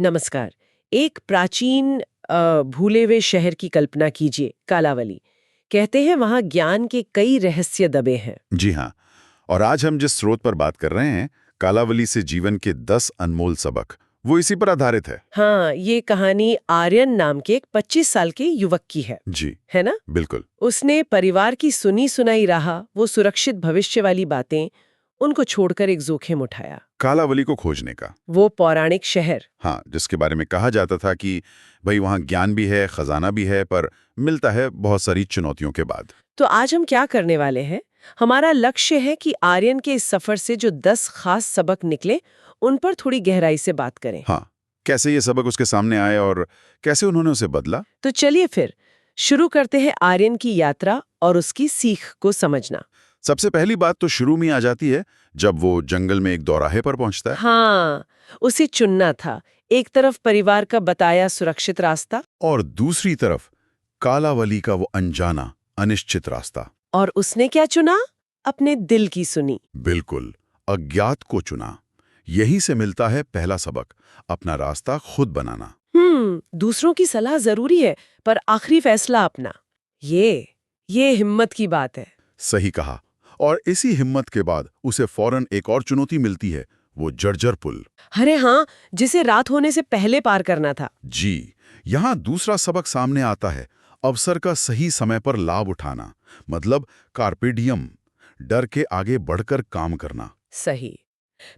नमस्कार। एक प्राचीन भूले हुए शहर की कल्पना कीजिए, कालावली। कहते हैं वहां ज्ञान के कई रहस्य दबे हैं। जी हाँ। और आज हम जिस स्रोत पर बात कर रहे हैं, कालावली से जीवन के 10 अनमोल सबक, वो इसी पर आधारित है। हाँ, ये कहानी आर्यन नाम के एक 25 साल के युवक की जी, है ना? बिल्कुल। उसने परिवार की सुनी सुनाई राह, वो सुरक्षित भविष्य वाली बातें, उनको छोड़कर एक जोखिम उठाया। कालावली को खोजने का। वो पौराणिक शहर। हाँ, जिसके बारे में कहा जाता था कि भाई वहाँ ज्ञान भी है, खजाना भी है, पर मिलता है बहुत सारी चुनौतियों के बाद। तो आज हम क्या करने वाले हैं? हमारा लक्ष्य है कि आर्यन के इस सफर से जो 10 खास सबक निकले, उन पर थोड़ी गहराई से बात करें। हाँ, कैसे ये सबक उसके सामने आए और कैसे उन्होंने उसे बदला। तो चलिए फिर शुरू करते हैं आर्यन की यात्रा और उसकी सीख को समझना। सबसे पहली बात तो शुरू में आ जाती है, जब वो जंगल में एक दौराहे पर पहुंचता है। हाँ, उसे चुनना था। एक तरफ परिवार का बताया सुरक्षित रास्ता, और दूसरी तरफ कालावली का वो अनजाना, अनिश्चित रास्ता। और उसने क्या चुना? अपने दिल की सुनी। बिल्कुल, अज्ञात को चुना। यहीं से मिलता है पहला सबक, अपना रास्ता खुद बनाना। दूसरों की सलाह जरूरी है, पर आखिरी फैसला अपना। ये हिम्मत की बात है। सही कहा। और इसी हिम्मत के बाद उसे फौरन एक और चुनौती मिलती है, वो जर्जर पुल। अरे हाँ, जिसे रात होने से पहले पार करना था। जी, यहाँ दूसरा सबक सामने आता है, अवसर का सही समय पर लाभ उठाना, मतलब कार्पे डियम, डर के आगे बढ़कर काम करना। सही।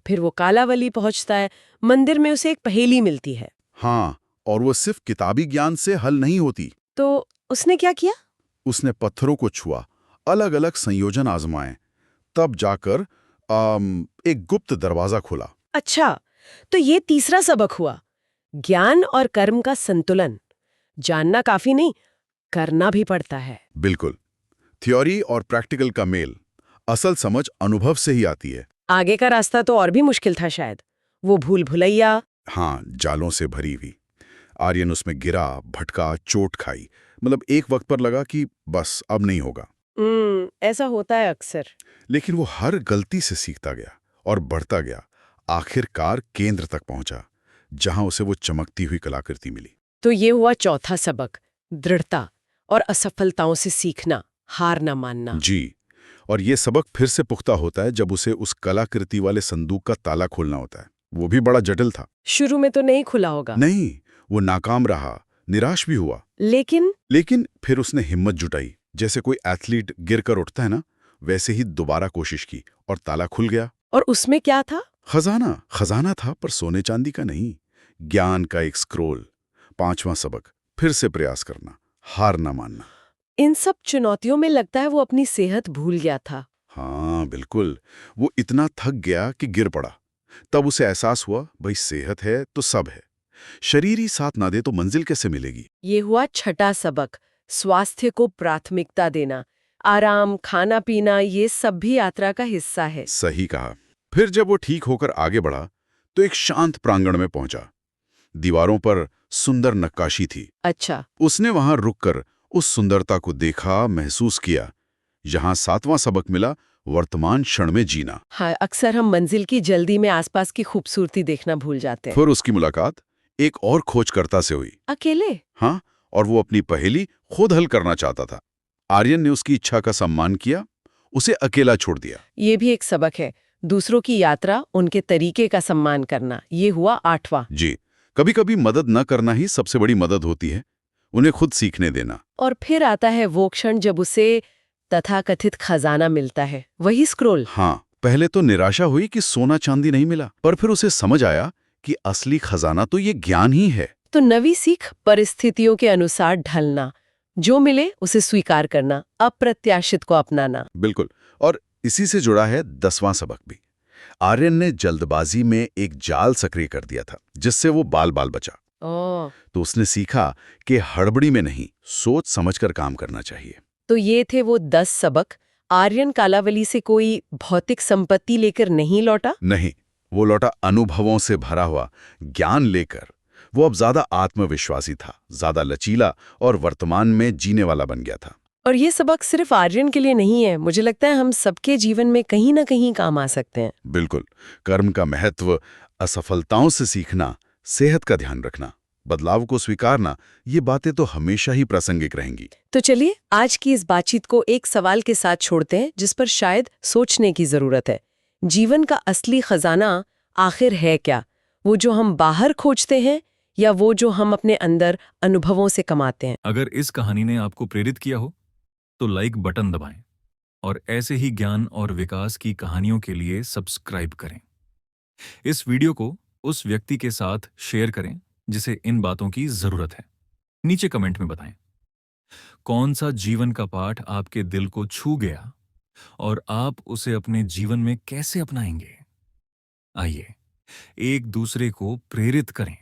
फिर वो कालावली पहुंचता है। मंदिर में उसे एक पहेली मिलती है। हाँ, और वो सिर्फ किताबी ज्ञान से हल नहीं होती। तो उसने क्या किया? उसने पत्थरों को छुआ, अलग अलग संयोजन आजमाए, तब जाकर एक गुप्त दरवाजा खुला। अच्छा, तो ये तीसरा सबक हुआ, ज्ञान और कर्म का संतुलन। जानना काफी नहीं, करना भी पड़ता है। बिल्कुल, थ्योरी और प्रैक्टिकल का मेल। असल समझ अनुभव से ही आती है। आगे का रास्ता तो और भी मुश्किल था शायद। वो भूल भुलैया। हाँ, जालों से भरी हुई। आर्यन उसमें गिरा, भटका, चोट खाई। मतलब एक वक्त पर लगा कि बस अब नहीं होगा। ऐसा होता है अक्सर। लेकिन वो हर गलती से सीखता गया और बढ़ता गया। आखिरकार केंद्र तक पहुंचा, जहां उसे वो चमकती हुई कलाकृति मिली। तो ये हुआ चौथा सबक, दृढ़ता और असफलताओं से सीखना, हार न मानना। जी, और ये सबक फिर से पुख्ता होता है जब उसे उस कलाकृति वाले संदूक का ताला खोलना होता है। वो भी बड़ा जटिल था। शुरू में तो नहीं खुला होगा। नहीं, वो नाकाम रहा, निराश भी हुआ। लेकिन फिर उसने हिम्मत जुटाई। जैसे कोई एथलीट गिर कर उठता है ना, वैसे ही दोबारा कोशिश की और ताला खुल गया। और उसमें क्या था? खजाना था, पर सोने चांदी का नहीं। ज्ञान का एक स्क्रोल। पांचवां सबक, फिर से प्रयास करना, हार ना मानना। इन सब चुनौतियों में लगता है वो अपनी सेहत भूल गया था। हाँ बिल्कुल, वो इतना थक गया कि गिर पड़ा। तब उसे एहसास हुआ, भाई सेहत है तो सब है। शरीर ही साथ ना दे तो मंजिल कैसे मिलेगी। ये हुआ छठा सबक, स्वास्थ्य को प्राथमिकता देना। आराम, खाना पीना, ये सब भी यात्रा का हिस्सा है। सही कहा। फिर जब वो ठीक होकर आगे बढ़ा, तो एक शांत प्रांगण में पहुंचा। दीवारों पर सुंदर नक्काशी थी। अच्छा। उसने वहां रुककर उस सुंदरता को देखा, महसूस किया। यहाँ सातवां सबक मिला, वर्तमान क्षण में जीना। हाँ, अक्सर हम मंजिल की जल्दी में आसपास की खूबसूरती देखना भूल जाते हैं। फिर उसकी मुलाकात एक और खोजकर्ता से हुई। अकेले? हाँ, और वो अपनी पहेली खुद हल करना चाहता था। आर्यन ने उसकी इच्छा का सम्मान किया, उसे अकेला छोड़ दिया। ये भी एक सबक है, दूसरों की यात्रा, उनके तरीके का सम्मान करना। ये हुआ आठवां। जी, कभी कभी मदद न करना ही सबसे बड़ी मदद होती है, उन्हें खुद सीखने देना। और फिर आता है वो क्षण जब उसे तथाकथित खजाना मिलता है, वही स्क्रोल। हाँ, पहले तो निराशा हुई कि सोना चांदी नहीं मिला, पर फिर उसे समझ आया कि असली खजाना तो ये ज्ञान ही है। तो नवी सीख, परिस्थितियों के अनुसार ढलना, जो मिले उसे स्वीकार करना, अप्रत्याशित को अपनाना। बिल्कुल, और इसी से जुड़ा है 10वां सबक भी। आर्यन ने जल्दबाजी में एक जाल सक्रिय कर दिया था, जिससे वो बाल बचा। तो उसने सीखा कि हड़बड़ी में नहीं, सोच समझकर काम करना चाहिए। तो ये थे वो 10 सबक। आर्यन कालावली से कोई भौतिक संपत्ति लेकर नहीं लौटा। नहीं, वो लौटा अनुभवों से भरा हुआ, ज्ञान लेकर। वो अब ज्यादा आत्मविश्वासी था, ज्यादा लचीला और वर्तमान में जीने वाला बन गया था। और ये सबक सिर्फ आर्यन के लिए नहीं है, मुझे लगता है हम सबके जीवन में कहीं ना कहीं काम आ सकते हैं। बिल्कुल, कर्म का महत्व, असफलताओं से सीखना, सेहत का ध्यान रखना, बदलाव को स्वीकारना, ये बातें तो हमेशा ही प्रासंगिक रहेंगी। तो चलिए आज की इस बातचीत को एक सवाल के साथ छोड़ते हैं जिस पर शायद सोचने की जरूरत है। जीवन का असली खजाना आखिर है क्या? वो जो हम बाहर खोजते हैं या वो जो हम अपने अंदर अनुभवों से कमाते हैं? अगर इस कहानी ने आपको प्रेरित किया हो तो लाइक बटन दबाएं और ऐसे ही ज्ञान और विकास की कहानियों के लिए सब्सक्राइब करें। इस वीडियो को उस व्यक्ति के साथ शेयर करें जिसे इन बातों की जरूरत है। नीचे कमेंट में बताएं कौन सा जीवन का पाठ आपके दिल को छू गया और आप उसे अपने जीवन में कैसे अपनाएंगे। आइए एक दूसरे को प्रेरित करें